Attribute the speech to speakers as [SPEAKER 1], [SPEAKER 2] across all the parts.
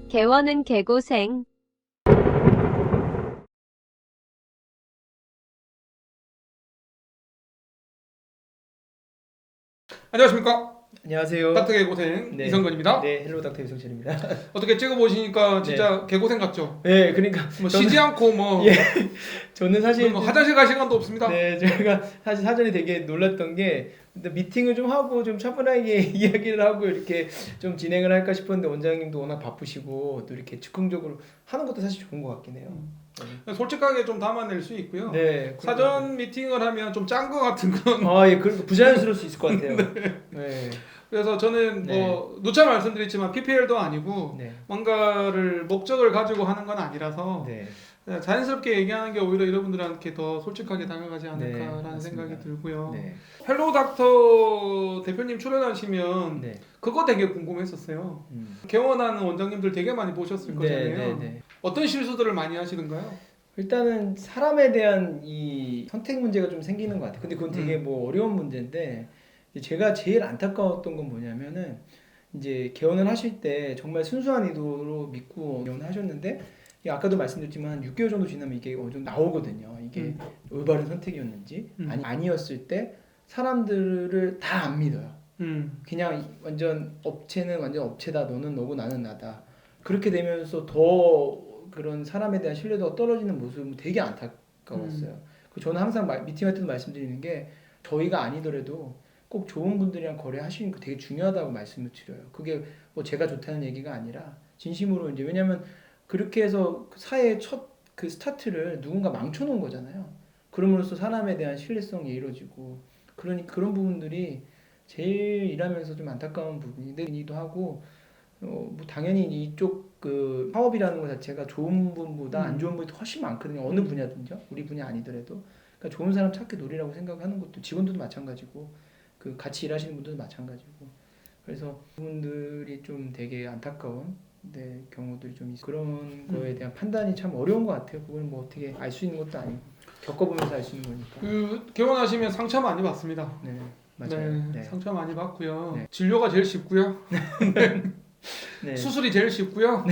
[SPEAKER 1] 개원은 개고생.
[SPEAKER 2] 안녕하십니까.
[SPEAKER 3] 안녕하세요.
[SPEAKER 2] 닥터 개고생
[SPEAKER 3] 네.
[SPEAKER 2] 이성건입니다.
[SPEAKER 3] 네, 헬로 닥터 유성철입니다.
[SPEAKER 2] 어떻게 찍어보시니까 진짜 개고생 같죠?
[SPEAKER 3] 네, 그러니까
[SPEAKER 2] 뭐 쉬지 않고 뭐,
[SPEAKER 3] 예, 저는 사실
[SPEAKER 2] 뭐 화장실 갈 시간도 없습니다.
[SPEAKER 3] 네, 제가 사실 사전에 되게 놀랐던 게 근데 미팅을 좀 하고 좀 차분하게 이야기를 하고 이렇게 좀 진행을 할까 싶었는데 원장님도 워낙 바쁘시고 또 이렇게 즉흥적으로 하는 것도 사실 좋은 것 같긴 해요.
[SPEAKER 2] 솔직하게 좀 담아낼 수 있고요.
[SPEAKER 3] 네,
[SPEAKER 2] 사전 미팅을 하면 좀 짠 거 같은 건
[SPEAKER 3] 아, 예, 그리고 부자연스러울 수 있을 것 같아요. 네,
[SPEAKER 2] 그래서 저는 뭐 누차 말씀드렸지만 PPL도 아니고
[SPEAKER 3] 네,
[SPEAKER 2] 뭔가를 목적을 가지고 하는 건 아니라서
[SPEAKER 3] 네,
[SPEAKER 2] 자연스럽게 얘기하는 게 오히려 여러분들한테 더 솔직하게 다가가지
[SPEAKER 3] 네,
[SPEAKER 2] 않을까라는
[SPEAKER 3] 맞습니다.
[SPEAKER 2] 생각이 들고요.
[SPEAKER 3] 네,
[SPEAKER 2] 헬로 닥터 대표님 출연하시면
[SPEAKER 3] 네,
[SPEAKER 2] 그거 되게 궁금했었어요. 개원하는 원장님들 되게 많이 보셨을 거잖아요.
[SPEAKER 3] 네.
[SPEAKER 2] 어떤 실수들을 많이 하시던가요?
[SPEAKER 3] 일단은 사람에 대한 이 선택 문제가 좀 생기는 것 같아요. 근데 그건 되게 뭐 어려운 문제인데 제가 제일 안타까웠던 건 뭐냐면은 이제 개원을 하실 때 정말 순수한 의도로 믿고 개원을 하셨는데 이게 아까도 말씀드렸지만 6개월 정도 지나면 이게 어느 정도 나오거든요. 이게 올바른 선택이었는지 아니었을 때 사람들을 다 안 믿어요. 그냥 완전 업체는 완전 업체다. 너는 너고 나는 나다. 그렇게 되면서 더 그런 사람에 대한 신뢰도가 떨어지는 모습은 되게 안타까웠어요. 저는 항상 미팅할 때도 말씀드리는 게 저희가 아니더라도 꼭 좋은 분들이랑 거래하시는 거 되게 중요하다고 말씀을 드려요. 그게 뭐 제가 좋다는 얘기가 아니라 진심으로 이제 왜냐면 그렇게 해서 사회의 첫 그 스타트를 누군가 망쳐놓은 거잖아요. 그럼으로써 사람에 대한 신뢰성이 이루어지고 그런 부분들이 제일 일하면서 좀 안타까운 부분이기도 하고 뭐 당연히 이쪽 그 사업이라는 것 자체가 좋은 분보다 안 좋은 분이 훨씬 많거든요. 어느 분야든지요. 우리 분야 아니더라도. 그러니까 좋은 사람 찾기 노리라고 생각하는 것도 직원들도 마찬가지고 그 같이 일하시는 분들도 마찬가지고. 그래서 그분들이 좀 되게 안타까운 경우들이 좀 있어요. 그런 거에 대한 판단이 참 어려운 것 같아요. 그건 뭐 어떻게 알 수 있는 것도 아니고 겪어보면서 알 수 있는 거니까.
[SPEAKER 2] 그 개원하시면 상처 많이 받습니다.
[SPEAKER 3] 네, 맞아요. 네.
[SPEAKER 2] 상처 많이 받고요.
[SPEAKER 3] 네.
[SPEAKER 2] 진료가 제일 쉽고요.
[SPEAKER 3] 네.
[SPEAKER 2] 수술이 제일 쉽고요.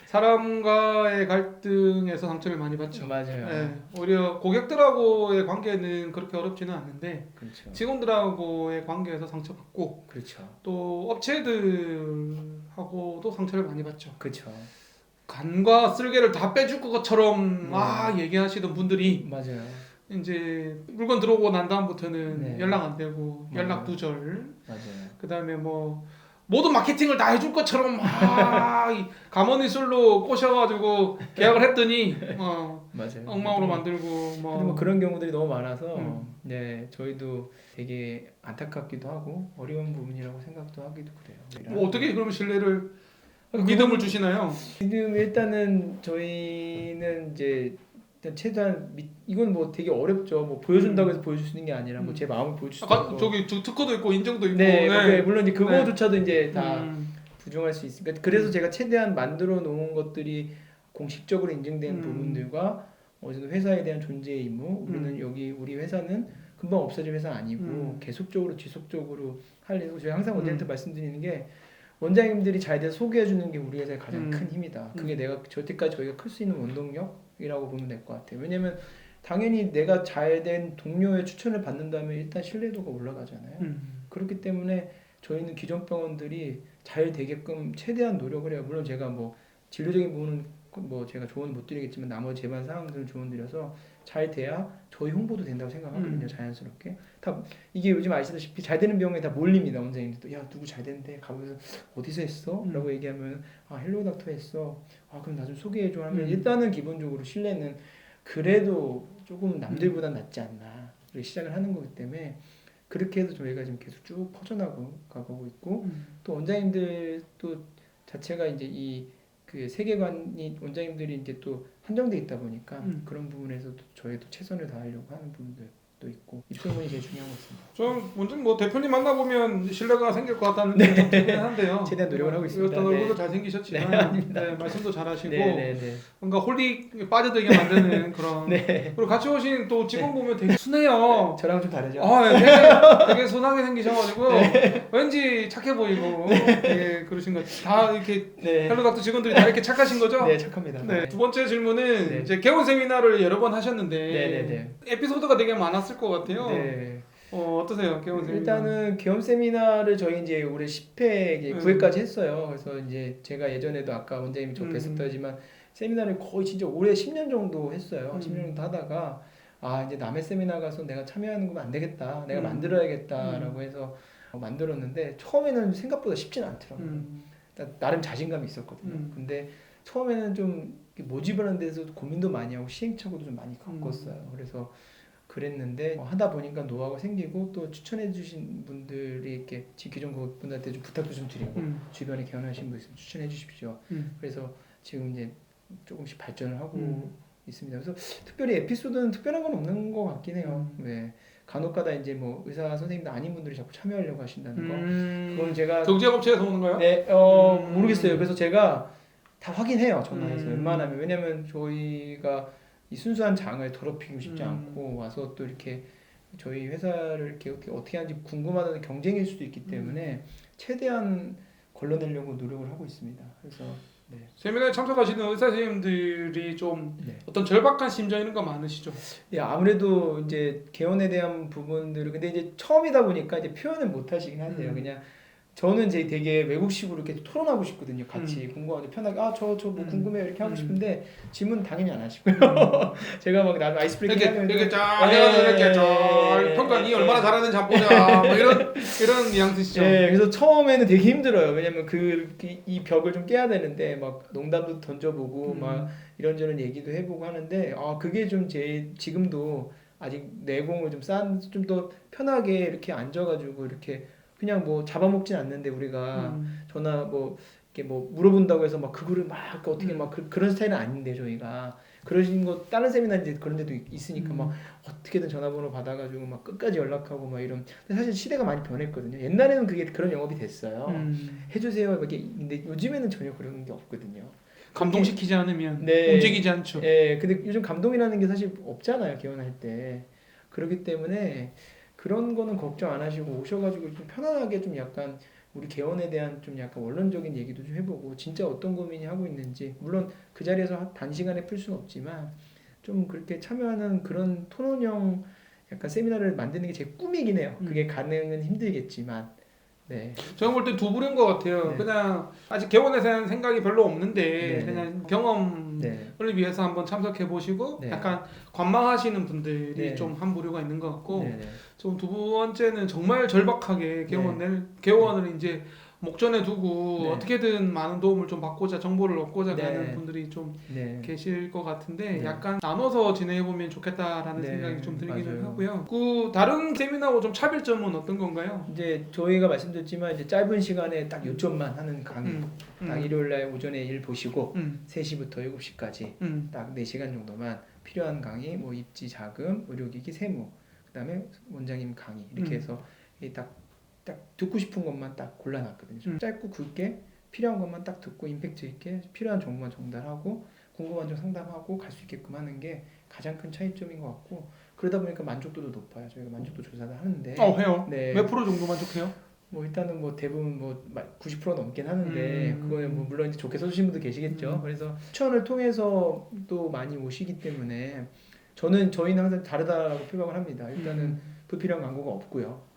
[SPEAKER 2] 사람과의 갈등에서 상처를 많이 받죠.
[SPEAKER 3] 맞아요.
[SPEAKER 2] 네, 오히려 고객들하고의 관계는 그렇게 어렵지는 않는데
[SPEAKER 3] 그렇죠.
[SPEAKER 2] 직원들하고의 관계에서 상처받고
[SPEAKER 3] 그렇죠.
[SPEAKER 2] 또 업체들하고도 상처를 많이 받죠.
[SPEAKER 3] 그렇죠.
[SPEAKER 2] 간과 쓸개를 다 빼줄 것처럼 막 얘기하시던 분들이
[SPEAKER 3] 맞아요.
[SPEAKER 2] 이제 물건 들어오고 난 다음부터는
[SPEAKER 3] 네.
[SPEAKER 2] 연락 안 되고 연락
[SPEAKER 3] 맞아요.
[SPEAKER 2] 두절
[SPEAKER 3] 맞아요.
[SPEAKER 2] 그다음에 뭐 모든 마케팅을 다 해줄 것처럼 막 이 가머니술로 꼬셔가지고 계약을 했더니
[SPEAKER 3] 맞아요.
[SPEAKER 2] 엉망으로 만들고
[SPEAKER 3] 근데
[SPEAKER 2] 뭐
[SPEAKER 3] 뭐 그런 경우들이 너무 많아서 네 저희도 되게 안타깝기도 하고 어려운 부분이라고 생각도 하기도 그래요.
[SPEAKER 2] 뭐 어떻게 그러면 신뢰를
[SPEAKER 3] 그건-
[SPEAKER 2] 믿음을 주시나요?
[SPEAKER 3] 지금 일단은 저희는 이제 일단 최대한 이건 뭐 되게 어렵죠. 뭐 보여준다고 해서 보여줄 수 있는 게 아니라 뭐 제 마음을 보여줄 수도
[SPEAKER 2] 아까
[SPEAKER 3] 있고.
[SPEAKER 2] 저기 특허도 있고 인정도 있고
[SPEAKER 3] 네, 물론 이제 그거조차도 이제 다
[SPEAKER 2] 음,
[SPEAKER 3] 부정할 수 있으니까 그래서 제가 최대한 만들어 놓은 것들이 공식적으로 인증된 부분들과 어느 정도 회사에 대한 존재 의무 우리는 여기 우리 회사는 금방 없어질 회사 아니고 계속적으로 지속적으로 하려고 제가 항상 원장님한테 말씀드리는 게 원장님들이 잘 돼서 소개해 주는 게 우리 회사의 가장 큰 힘이다. 그게 내가 저때까지 저희가 클 수 있는 원동력이라고 보면 될 것 같아요. 왜냐면 당연히 내가 잘 된 동료의 추천을 받는다면 일단 신뢰도가 올라가잖아요. 그렇기 때문에 저희는 기존 병원들이 잘 되게끔 최대한 노력을 해요. 물론 제가 뭐 진료적인 부분은 뭐 제가 조언 못 드리겠지만 나머지 제반 사항들은 조언 드려서 잘 돼야 저희 홍보도 된다고 생각하거든요. 자연스럽게 다 이게 요즘 아시다시피 잘 되는 병원에 다 몰립니다. 원장님들도 야 누구 잘 되는데 가보면서 어디서 했어? 라고 얘기하면 아 헬로 닥터 했어. 아 그럼 나 좀 소개해줘 하면 일단은 기본적으로 신뢰는 그래도 조금 남들보다 낫지 않나 시작을 하는 거기 때문에 그렇게 해서 저희가 지금 계속 쭉 퍼져나가고 가고 있고 또 원장님들 또 자체가 이제 이 그 세계관이 원장님들이 이제 또 한정돼 있다 보니까 그런 부분에서도 저희도 최선을 다하려고 하는 부분들 있고 입소문이 제일 중요한 것 같습니다.
[SPEAKER 2] 좀 먼저 뭐 대표님 만나보면 신뢰가 생길 것 같다는 생각이 들긴 한데요.
[SPEAKER 3] 최대한 노력을 하고 있습니다.
[SPEAKER 2] 일단 얼굴도
[SPEAKER 3] 네.
[SPEAKER 2] 잘생기셨지만
[SPEAKER 3] 네, 아닙니다.
[SPEAKER 2] 네, 말씀도 잘하시고
[SPEAKER 3] 네네네.
[SPEAKER 2] 뭔가 홀릭 빠져들게 만드는 그런
[SPEAKER 3] 네.
[SPEAKER 2] 그리고 같이 오신 또 직원 보면 되게 순해요.
[SPEAKER 3] 저랑 좀 다르죠?
[SPEAKER 2] 아, 네, 되게 순하게 생기셔가지고 왠지 착해 보이고 되게 그러신 것 다 이렇게
[SPEAKER 3] 네.
[SPEAKER 2] 헬로닥터 직원들이 다 이렇게 착하신 거죠?
[SPEAKER 3] 네, 착합니다.
[SPEAKER 2] 네. 두 번째 질문은
[SPEAKER 3] 네.
[SPEAKER 2] 이제 개원 세미나를 여러 번 하셨는데
[SPEAKER 3] 네네네.
[SPEAKER 2] 에피소드가 되게 많았을 것 같아요.
[SPEAKER 3] 네.
[SPEAKER 2] 어떠세요, 개원 세미나?
[SPEAKER 3] 일단은 개원 세미나를 저희 이제 올해 10회, 9회까지 했어요. 그래서 이제 제가 예전에도 아까 원장님이 저 뵀었다지만 세미나를 거의 진짜 올해 10년 정도 했어요. 10년 정도 하다가 아 이제 남의 세미나 가서 내가 참여하는 거면 안 되겠다. 내가 만들어야겠다라고 해서 만들었는데 처음에는 생각보다 쉽진 않더라고요. 나름 자신감이 있었거든요. 근데 처음에는 좀 모집하는 데서 고민도 많이 하고 시행착오도 좀 많이 겪었어요. 그래서 그랬는데 하다 보니까 노하우가 생기고 또 추천해 주신 분들이 이렇게 기존 그분들한테 좀 부탁도 좀 드리고 주변에 개원하신 분 있으면 추천해 주십시오. 그래서 지금 이제 조금씩 발전을 하고 있습니다. 그래서 특별히 에피소드는 특별한 건 없는 것 같긴 해요. 네. 간혹가다 이제 뭐 의사 선생님도 아닌 분들이 자꾸 참여하려고 하신다는 거. 그건 제가
[SPEAKER 2] 경제업체에서 오는 거요?
[SPEAKER 3] 네, 모르겠어요. 그래서 제가 다 확인해요. 전화해서 웬만하면. 왜냐면 저희가 이 순수한 장을 더럽히고 싶지 않고 와서 또 이렇게 저희 회사를 이렇게 어떻게 하는지 궁금하다는 경쟁일 수도 있기 때문에 최대한 걸러내려고 노력을 하고 있습니다. 그래서 네.
[SPEAKER 2] 세미나에 참석하시는 의사 선생님들이 좀
[SPEAKER 3] 네.
[SPEAKER 2] 어떤 절박한 심정 이런 거 많으시죠?
[SPEAKER 3] 네, 아무래도 이제 개원에 대한 부분들을 근데 이제 처음이다 보니까 이제 표현을 못 하시긴 하세요. 그냥 저는 이제 되게 외국식으로 이렇게 토론하고 싶거든요. 같이 공부하고 편하게 저 뭐 궁금해요 이렇게 하고 싶은데 질문 당연히 안 하시고요. 제가 막 나도 아이스 브레이킹 하면
[SPEAKER 2] 이렇게 쫙 해가지고 이렇게 쫙 평가 니 얼마나 잘하는지 한번 보자 뭐 이런 뉘앙스시죠.
[SPEAKER 3] 네, 그래서 처음에는 되게 힘들어요. 왜냐면 이 벽을 좀 깨야 되는데 막 농담도 던져보고 막 이런저런 얘기도 해보고 하는데 그게 좀 지금도 아직 내공을 좀 좀 더 편하게 이렇게 앉아가지고 이렇게 그냥 뭐 잡아먹진 않는데 우리가 전화 뭐 이렇게 뭐 물어본다고 해서 막 그거를 막 어떻게 막 그런 스타일은 아닌데 저희가 그러신 거 다른 세미나 이제 그런 데도 있으니까 막 어떻게든 전화번호 받아가지고 막 끝까지 연락하고 막 이런. 근데 사실 시대가 많이 변했거든요. 옛날에는 그런 영업이 됐어요. 해주세요. 근데 요즘에는 전혀 그런 게 없거든요.
[SPEAKER 2] 감동시키지 않으면
[SPEAKER 3] 네.
[SPEAKER 2] 움직이지 않죠.
[SPEAKER 3] 네, 근데 요즘 감동이라는 게 사실 없잖아요. 개원할 때. 그렇기 때문에 그런 거는 걱정 안 하시고 오셔가지고 좀 편안하게 좀 약간 우리 개원에 대한 좀 약간 원론적인 얘기도 좀 해보고 진짜 어떤 고민이 하고 있는지 물론 그 자리에서 단시간에 풀 수는 없지만 좀 그렇게 참여하는 그런 토론형 약간 세미나를 만드는 게 제 꿈이긴 해요. 그게 가능은 힘들겠지만 네.
[SPEAKER 2] 제가 볼 때 두 부류인 것 같아요.
[SPEAKER 3] 네.
[SPEAKER 2] 그냥 아직 개원에 대한 생각이 별로 없는데
[SPEAKER 3] 네.
[SPEAKER 2] 그냥 경험을
[SPEAKER 3] 네.
[SPEAKER 2] 위해서 한번 참석해 보시고
[SPEAKER 3] 네.
[SPEAKER 2] 약간 관망하시는 분들이
[SPEAKER 3] 네.
[SPEAKER 2] 좀 한 부류가 있는 것 같고
[SPEAKER 3] 네.
[SPEAKER 2] 좀 두 번째는 정말 절박하게 개원을 이제 목전에 두고
[SPEAKER 3] 네.
[SPEAKER 2] 어떻게든 많은 도움을 좀 받고자 정보를 얻고자
[SPEAKER 3] 네.
[SPEAKER 2] 가는 분들이 좀
[SPEAKER 3] 네.
[SPEAKER 2] 계실 것 같은데
[SPEAKER 3] 네.
[SPEAKER 2] 약간 나눠서 진행해 보면 좋겠다라는
[SPEAKER 3] 네.
[SPEAKER 2] 생각이 좀 들기는
[SPEAKER 3] 맞아요.
[SPEAKER 2] 하고요. 그 다른 세미나하고 좀 차별점은 어떤 건가요?
[SPEAKER 3] 이제 저희가 말씀드렸지만 이제 짧은 시간에 딱 요점만 하는 강의. 딱 일요일날 오전에 일 보시고 3시부터 7시까지 딱 4시간 정도만 필요한 강의, 뭐 입지 자금, 의료기기 세무, 그다음에 원장님 강의 이렇게 해서 딱 듣고 싶은 것만 딱 골라놨거든요. 좀 짧고 굵게 필요한 것만 딱 듣고 임팩트 있게 필요한 정보만 전달하고 궁금한 점 상담하고 갈 수 있게끔 하는 게 가장 큰 차이점인 것 같고 그러다 보니까 만족도도 높아요. 저희가 만족도 조사를 하는데
[SPEAKER 2] 해요?
[SPEAKER 3] 네.
[SPEAKER 2] 몇 프로 정도 만족해요?
[SPEAKER 3] 뭐 일단은 뭐 대부분 뭐 90% 넘긴 하는데 그거는 뭐 물론 이제 좋게 써주신 분도 계시겠죠. 그래서 추천을 통해서 또 많이 오시기 때문에 저희는 항상 다르다고 표방을 합니다. 일단은 불필요한 광고가 없고요.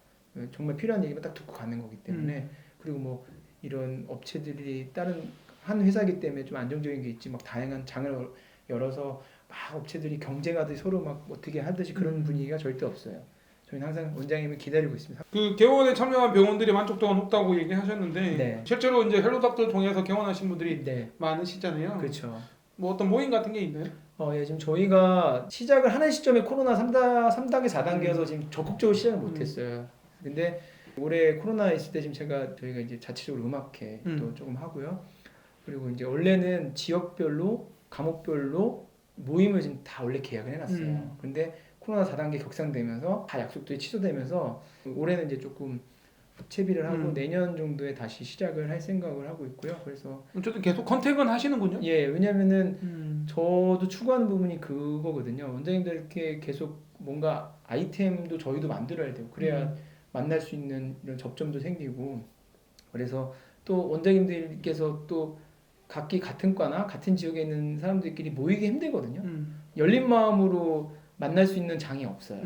[SPEAKER 3] 정말 필요한 얘기만 딱 듣고 가는 거기 때문에 그리고 뭐 이런 업체들이 다른 한 회사이기 때문에 좀 안정적인 게 있지 막 다양한 장을 열어서 막 업체들이 경쟁하듯이 서로 막 어떻게 하듯이 그런 분위기가 절대 없어요. 저희는 항상 원장님을 기다리고 있습니다.
[SPEAKER 2] 그 개원에 참여한 병원들이 만족도가 높다고 얘기하셨는데
[SPEAKER 3] 네.
[SPEAKER 2] 실제로 이제 헬로닥터를 통해서 개원하신 분들이
[SPEAKER 3] 네,
[SPEAKER 2] 많으시잖아요.
[SPEAKER 3] 그렇죠.
[SPEAKER 2] 뭐 어떤 모임 같은 게 있나요?
[SPEAKER 3] 예, 지금 저희가 시작을 하는 시점에 코로나 3단계, 4단계여서 지금 적극적으로 시작을 못했어요. 근데 올해 코로나 있을 때 지금 저희가 이제 자체적으로 음악회도 조금 하고요. 그리고 이제 원래는 지역별로, 과목별로 모임을 지금 다 원래 계약을 해놨어요. 근데 코로나 4단계 격상되면서 다 약속들이 취소되면서 올해는 이제 조금 채비를 하고 내년 정도에 다시 시작을 할 생각을 하고 있고요. 그래서
[SPEAKER 2] 어쨌든 계속 컨택은 하시는군요.
[SPEAKER 3] 예, 왜냐면은 저도 추구하는 부분이 그거거든요. 원장님들께 계속 뭔가 아이템도 저희도 만들어야 되고 그래야 만날 수 있는 이런 접점도 생기고 그래서 또 원장님들께서 또 각기 같은 과나 같은 지역에 있는 사람들끼리 모이기 힘들거든요. 열린 마음으로 만날 수 있는 장이 없어요.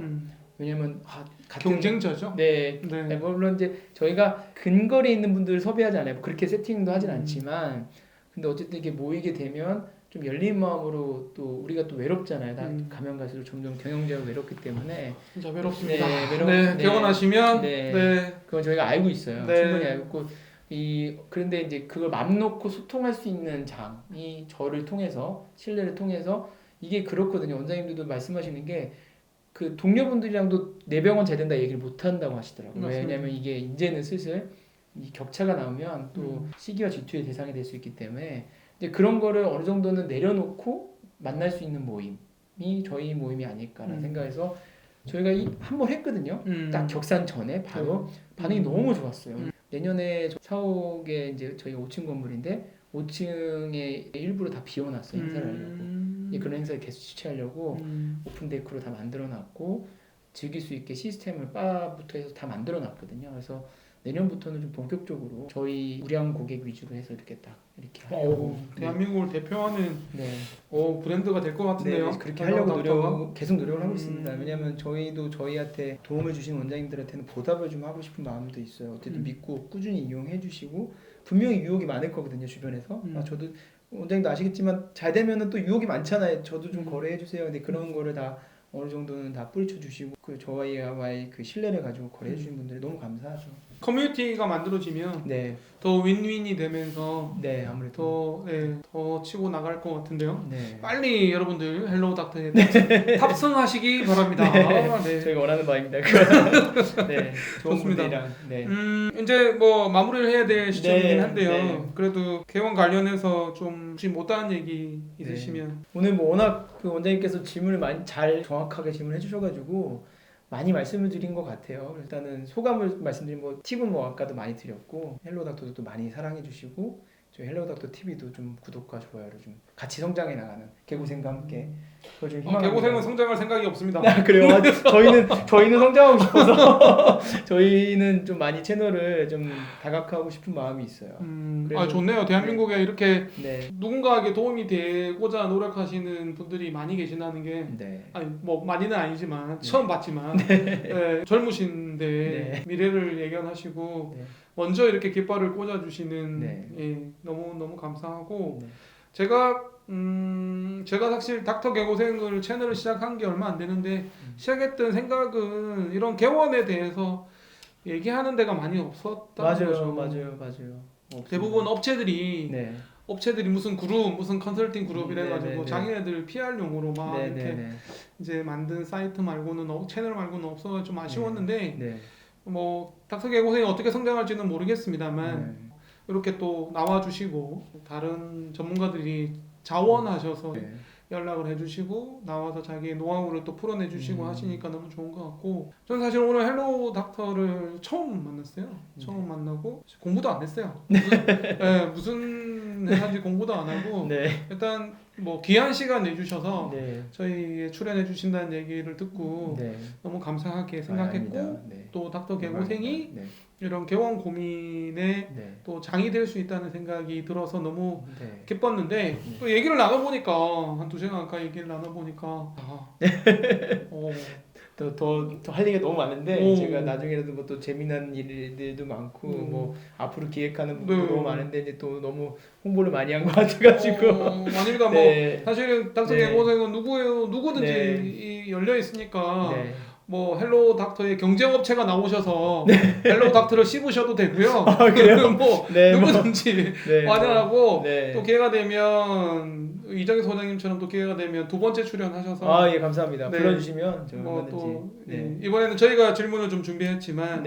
[SPEAKER 3] 왜냐면 같은
[SPEAKER 2] 경쟁자죠.
[SPEAKER 3] 네,
[SPEAKER 2] 네.
[SPEAKER 3] 물론 이제 저희가 근거리에 있는 분들을 섭외하잖아요. 그렇게 세팅도 하진 않지만 근데 어쨌든 이게 모이게 되면 좀 열린 마음으로 또 우리가 또 외롭잖아요. 다 가면 갈수록 점점 경영자가 외롭기 때문에
[SPEAKER 2] 진짜 외롭습니다.
[SPEAKER 3] 네,
[SPEAKER 2] 네, 개원하시면
[SPEAKER 3] 네.
[SPEAKER 2] 네.
[SPEAKER 3] 그건 저희가 알고 있어요.
[SPEAKER 2] 네.
[SPEAKER 3] 충분히 알고 있고 그런데 이제 그걸 맘 놓고 소통할 수 있는 장이 저를 통해서 신뢰를 통해서 이게 그렇거든요. 원장님들도 말씀하시는 게 그 동료분들이랑도 내 병원 잘 된다 얘기를 못 한다고 하시더라고요.
[SPEAKER 2] 맞습니다.
[SPEAKER 3] 왜냐면 이게 이제는 슬슬 이 격차가 나오면 또 시기와 질투의 대상이 될 수 있기 때문에 이제 그런 거를 어느 정도는 내려놓고 만날 수 있는 모임이 저희 모임이 아닐까라는 생각에서 저희가 한번 했거든요. 딱 격산 전에 바로 반응이 너무 좋았어요. 내년에 사옥에 이제 저희 5층 건물인데 5층에 일부러 다 비워놨어요. 행사를 하려고. 그런 행사를 계속 주최하려고 오픈 데크로 다 만들어놨고 즐길 수 있게 시스템을 바부터 해서 다 만들어놨거든요. 그래서 내년부터는 좀 본격적으로 저희 우량 고객 위주로 해서 이렇게 딱 이렇게 하려고
[SPEAKER 2] 대한민국을 대표하는
[SPEAKER 3] 네.
[SPEAKER 2] 브랜드가 될 것 같은데요.
[SPEAKER 3] 네, 그렇게 하려고 계속 노력을 하고 있습니다. 왜냐하면 저희도 저희한테 도움을 주신 원장님들한테는 보답을 좀 하고 싶은 마음도 있어요. 어쨌든 믿고 꾸준히 이용해 주시고 분명히 유혹이 많을 거거든요. 주변에서 저도 원장님도 아시겠지만 잘 되면은 또 유혹이 많잖아요. 저도 좀 거래해 주세요. 근데 그런 거를 다 어느 정도는 다 뿌리쳐 주시고 그 저와의 그 신뢰를 가지고 거래해 주신 분들이 너무 감사하죠.
[SPEAKER 2] 커뮤니티가 만들어지면
[SPEAKER 3] 네,
[SPEAKER 2] 더 윈윈이 되면서
[SPEAKER 3] 네 아무래도
[SPEAKER 2] 더 치고 나갈 것 같은데요.
[SPEAKER 3] 네.
[SPEAKER 2] 빨리 여러분들 헬로우 닥터에 탑승하시기 바랍니다. 네.
[SPEAKER 3] 저희가 원하는 바입니다. 네, 좋은
[SPEAKER 2] 좋습니다.
[SPEAKER 3] 분들이랑 네.
[SPEAKER 2] 이제 뭐 마무리를 해야 될 시점이긴
[SPEAKER 3] 네,
[SPEAKER 2] 한데요.
[SPEAKER 3] 네.
[SPEAKER 2] 그래도 개원 관련해서 좀 혹시 못다한 얘기 있으시면
[SPEAKER 3] 오늘 뭐 워낙 그 원장님께서 질문을 많이 잘 정확하게 질문해 주셔가지고 많이 말씀을 드린 것 같아요. 일단은 소감을 말씀드린 뭐 팁은 뭐 아까도 많이 드렸고 헬로우 닥터도 또 많이 사랑해 주시고 저희 헬로우 닥터 TV도 좀 구독과 좋아요를 좀 같이 성장해 나가는 개고생과 함께 그걸 좀 희망합니다.
[SPEAKER 2] 개고생은 성장할 생각이 없습니다.
[SPEAKER 3] 그래요. 저희는 성장하고 싶어서 저희는 좀 많이 채널을 좀 다각화하고 싶은 마음이 있어요.
[SPEAKER 2] 좋네요. 대한민국에 이렇게
[SPEAKER 3] 네.
[SPEAKER 2] 누군가에게 도움이 되고자 노력하시는 분들이 많이 계신다는 게
[SPEAKER 3] 네.
[SPEAKER 2] 아니 뭐 많이는 아니지만 처음 봤지만 젊으신데
[SPEAKER 3] 네.
[SPEAKER 2] 미래를 예견하시고
[SPEAKER 3] 네.
[SPEAKER 2] 먼저 이렇게 깃발을 꽂아주시는
[SPEAKER 3] 네.
[SPEAKER 2] 너무 감사하고
[SPEAKER 3] 네.
[SPEAKER 2] 제가 사실 닥터 개고생을 채널을 시작한 게 얼마 안 되는데 시작했던 생각은 이런 개원에 대해서 얘기하는 데가 많이 없었다는 거죠.
[SPEAKER 3] 맞아요.
[SPEAKER 2] 대부분 업체들이
[SPEAKER 3] 네.
[SPEAKER 2] 무슨 그룹, 무슨 컨설팅 그룹이래 가지고
[SPEAKER 3] 네.
[SPEAKER 2] 자기네들 PR용으로 막
[SPEAKER 3] 네.
[SPEAKER 2] 이렇게 이제 만든 사이트 말고는 채널 말고는 없어서 좀 아쉬웠는데
[SPEAKER 3] 네.
[SPEAKER 2] 뭐 닥터 개고생이 어떻게 성장할지는 모르겠습니다만 이렇게 또 나와주시고 다른 전문가들이 자원하셔서 연락을 해주시고 나와서 자기의 노하우를 또 풀어내주시고 하시니까 너무 좋은 것 같고 저는 사실 오늘 헬로우 닥터를 처음 만났어요. 처음 만나고 공부도 안 했어요. 무슨 회사인지 공부도 안 하고 일단 뭐 귀한 시간 내주셔서 저희에 출연해 주신다는 얘기를 듣고 너무 감사하게 생각했고 또 닥터 개고생이 이런 개원 고민에 또 장이 될 수 있다는 생각이 들어서 너무 기뻤는데 또 얘기를 나눠보니까 한 2시간 가까이 얘기를 나눠보니까
[SPEAKER 3] 더 할 얘기가 너무 많은데 제가 나중에라도 뭐 또 재미난 일들도 많고 뭐 앞으로 기획하는 부분도 너무 많은데 이제 또 너무 홍보를 많이 한 것 같아가지고
[SPEAKER 2] 아닙니다. 뭐 사실은 닥터 개고생은 누구든지 열려 있으니까 뭐 헬로우 닥터의 경쟁업체가 나오셔서 헬로우 닥터를 씹으셔도 되고요. 뭐 누구든지 환영하고 또 기회가 되면 이정희 소장님처럼 또 기회가 되면 2번째 출연하셔서
[SPEAKER 3] 예 감사합니다. 불러주시면 저
[SPEAKER 2] 또 이번에는 저희가 질문을 좀 준비했지만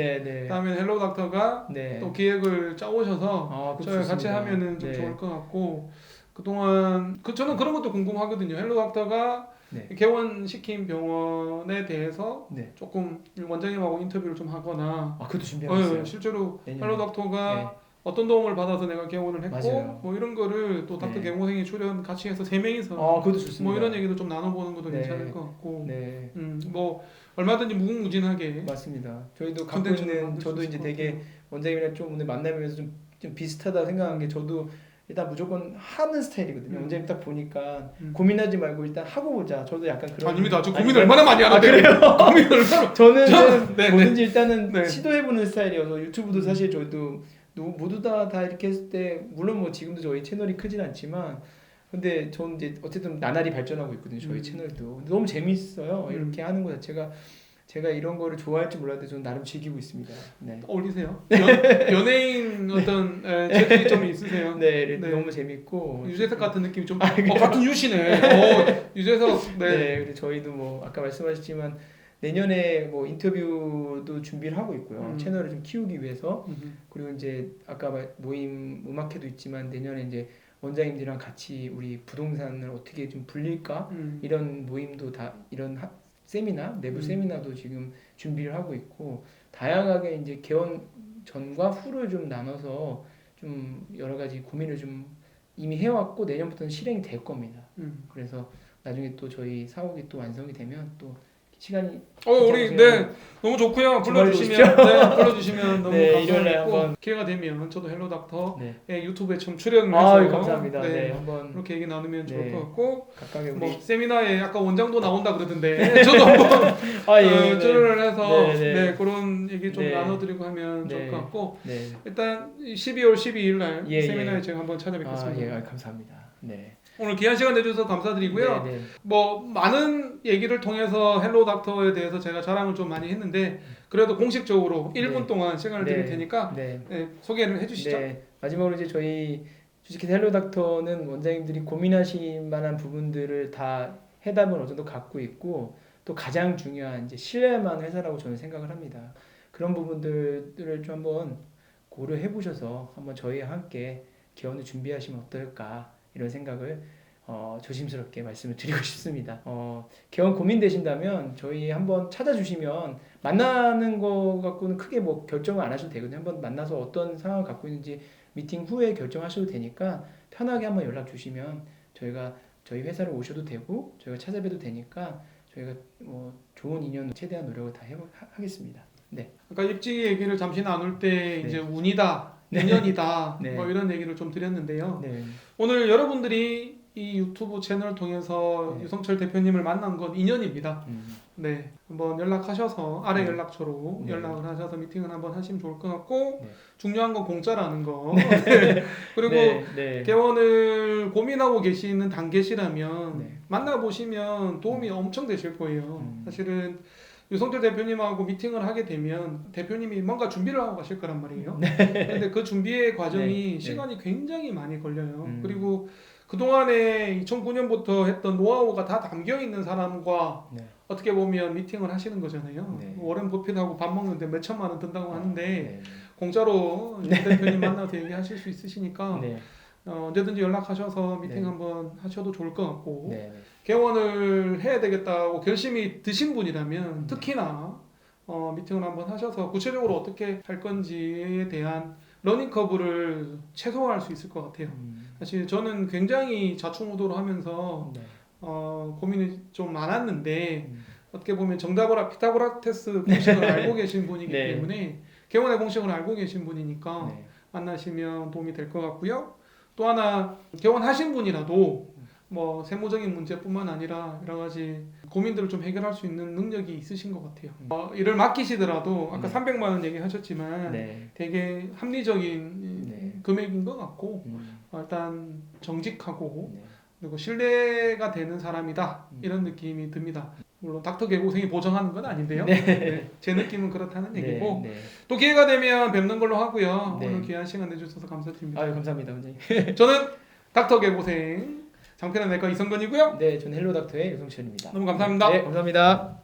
[SPEAKER 2] 다음에 헬로우 닥터가 또 기획을 짜오셔서 저희 같이 하면은 좀 좋을 것 같고 그동안 저는 그런 것도 궁금하거든요. 헬로우 닥터가
[SPEAKER 3] 네.
[SPEAKER 2] 개원시킨 병원에 대해서
[SPEAKER 3] 네.
[SPEAKER 2] 조금 원장님하고 인터뷰를 좀 하거나
[SPEAKER 3] 그것도 준비하고 있어요.
[SPEAKER 2] 실제로
[SPEAKER 3] 내년에.
[SPEAKER 2] 헬로 닥터가
[SPEAKER 3] 네.
[SPEAKER 2] 어떤 도움을 받아서 내가 개원을 했고
[SPEAKER 3] 맞아요.
[SPEAKER 2] 뭐 이런 거를 또 닥터
[SPEAKER 3] 네.
[SPEAKER 2] 개고생이 출연 같이 해서 3명이서
[SPEAKER 3] 그것도 좋습니다.
[SPEAKER 2] 뭐 이런 얘기도 좀 나눠보는 것도
[SPEAKER 3] 네.
[SPEAKER 2] 괜찮을 것 같고
[SPEAKER 3] 네.
[SPEAKER 2] 뭐 얼마든지 무궁무진하게
[SPEAKER 3] 맞습니다. 저희도 갖고
[SPEAKER 2] 컨텐츠를
[SPEAKER 3] 있는
[SPEAKER 2] 만들 수
[SPEAKER 3] 저도
[SPEAKER 2] 있을
[SPEAKER 3] 이제
[SPEAKER 2] 것
[SPEAKER 3] 되게
[SPEAKER 2] 같아요.
[SPEAKER 3] 원장님이랑 좀 오늘 만나면서 좀 비슷하다 생각한 게 저도 일단 무조건 하는 스타일이거든요. 원장님 딱 보니까 고민하지 말고 일단 하고 보자. 저도 약간 그런.
[SPEAKER 2] 아닙니다. 저 고민 얼마나 많이 하는데.
[SPEAKER 3] 그래요?
[SPEAKER 2] 고민 얼마나.
[SPEAKER 3] 저는
[SPEAKER 2] 네,
[SPEAKER 3] 뭐든지 일단은
[SPEAKER 2] 네.
[SPEAKER 3] 시도해보는 스타일이어서 유튜브도 사실 저희도 모두 다 이렇게 했을 때 물론 뭐 지금도 저희 채널이 크진 않지만 근데 저는 이제 어쨌든 나날이 발전하고 있거든요. 저희 채널도. 근데 너무 재밌어요. 이렇게 하는 거 자체가 제가 이런 거를 좋아할지 몰랐는데 저는 나름 즐기고 있습니다. 네.
[SPEAKER 2] 어울리세요? 연예인 어떤 재능이 좀 있으세요?
[SPEAKER 3] 네, 너무 재밌고
[SPEAKER 2] 유재석 같은 느낌이 좀 같은 유시네. 유재석.
[SPEAKER 3] 네, 그리고 저희도 뭐 아까 말씀하셨지만 내년에 뭐 인터뷰도 준비를 하고 있고요. 채널을 좀 키우기 위해서. 그리고 이제 아까 모임 음악회도 있지만 내년에 이제 원장님들이랑 같이 우리 부동산을 어떻게 좀 불릴까 이런 모임도 다 이런 세미나 내부 세미나도 지금 준비를 하고 있고 다양하게 이제 개원 전과 후를 좀 나눠서 좀 여러 가지 고민을 좀 이미 해왔고 내년부터는 실행이 될 겁니다. 그래서 나중에 또 저희 사옥이 또 완성이 되면 또 시간이
[SPEAKER 2] 우리 너무 좋고요. 불러주시면 너무 감사하고 기회가 되면 저도 헬로 닥터의 유튜브에 좀 출연을 해서
[SPEAKER 3] 감사합니다. 한번
[SPEAKER 2] 그렇게 얘기 나누면 좋을 것 같고
[SPEAKER 3] 각각의
[SPEAKER 2] 뭐 세미나에 아까 원장도 나온다 그러던데 저도 한번 출연을 해서 그런 얘기 좀 나눠드리고 하면 좋을 것 같고 일단 12월 12일 날 세미나에 제가 한번 찾아뵙겠습니다.
[SPEAKER 3] 감사합니다. 네.
[SPEAKER 2] 오늘 귀한 시간 내주셔서 감사드리고요. 뭐 많은 얘기를 통해서 헬로 닥터에 대해서 제가 자랑을 좀 많이 했는데 그래도 공식적으로 1분 동안 시간을 드릴 테니까 소개를 해주시죠.
[SPEAKER 3] 마지막으로 이제 저희 주식회사 헬로 닥터는 원장님들이 고민하실 만한 부분들을 다 해답을 어느 정도 갖고 있고 또 가장 중요한 이제 신뢰만 회사라고 저는 생각을 합니다. 그런 부분들을 좀 한번 고려해 보셔서 한번 저희와 함께 개원을 준비하시면 어떨까 이런 생각을 조심스럽게 말씀을 드리고 싶습니다. 개원 고민되신다면 저희 한번 찾아주시면 만나는 거 갖고는 크게 뭐 결정을 안 하셔도 되거든요. 한번 만나서 어떤 상황을 갖고 있는지 미팅 후에 결정하셔도 되니까 편하게 한번 연락 주시면 저희가 저희 회사를 오셔도 되고 저희가 찾아뵈도 되니까 저희가 뭐 좋은 인연 최대한 노력을 다 하겠습니다. 네.
[SPEAKER 2] 아까 입지 얘기를 잠시 나눌 때 이제 운이다, 인연이다 뭐 이런 얘기를 좀 드렸는데요. 오늘 여러분들이 이 유튜브 채널을 통해서 유성철 대표님을 만난 건 인연입니다. 한번 연락하셔서 아래 연락처로 연락을 하셔서 미팅을 한번 하시면 좋을 것 같고 중요한 건 공짜라는 거. 그리고 개원을 고민하고 계시는 단계시라면 만나보시면 도움이 엄청 되실 거예요. 사실은 유성철 대표님하고 미팅을 하게 되면 대표님이 뭔가 준비를 하고 가실 거란 말이에요. 근데 그 준비의 과정이 시간이 굉장히 많이 걸려요. 그리고 그동안에 2009년부터 했던 노하우가 다 담겨 있는 사람과 어떻게 보면 미팅을 하시는 거잖아요. 워렌 버핏하고 밥 먹는데 몇 천만 원 든다고 하는데 공짜로 대표님 만나서 얘기하실 수 있으시니까 언제든지 연락하셔서 미팅 한번 하셔도 좋을 것 같고 개원을 해야 되겠다고 결심이 드신 분이라면 특히나 미팅을 한번 하셔서 구체적으로 어떻게 할 건지에 대한 러닝 커브를 최소화할 수 있을 것 같아요. 사실 저는 굉장히 좌충우돌을 하면서 고민이 좀 많았는데 어떻게 보면 피타고라테스 공식을 알고 계신 분이기 때문에 개원의 공식을 알고 계신 분이니까 만나시면 도움이 될 것 같고요. 또 하나 개원하신 분이라도 뭐 세무적인 문제뿐만 아니라 여러 가지 고민들을 좀 해결할 수 있는 능력이 있으신 것 같아요. 일을 맡기시더라도 아까 300만 원 얘기하셨지만 되게 합리적인 금액인 것 같고 일단 정직하고 그리고 신뢰가 되는 사람이다 이런 느낌이 듭니다. 물론 닥터 개고생이 보장하는 건 아닌데요. 제 느낌은 그렇다는 얘기고 또 기회가 되면 뵙는 걸로 하고요. 오늘 귀한 시간 내주셔서 감사드립니다.
[SPEAKER 3] 감사합니다, 원장님.
[SPEAKER 2] 저는 닥터 개고생 장편의 내과 이성근이고요.
[SPEAKER 3] 저는 헬로 닥터의 유성철입니다.
[SPEAKER 2] 너무 감사합니다.
[SPEAKER 3] 감사합니다.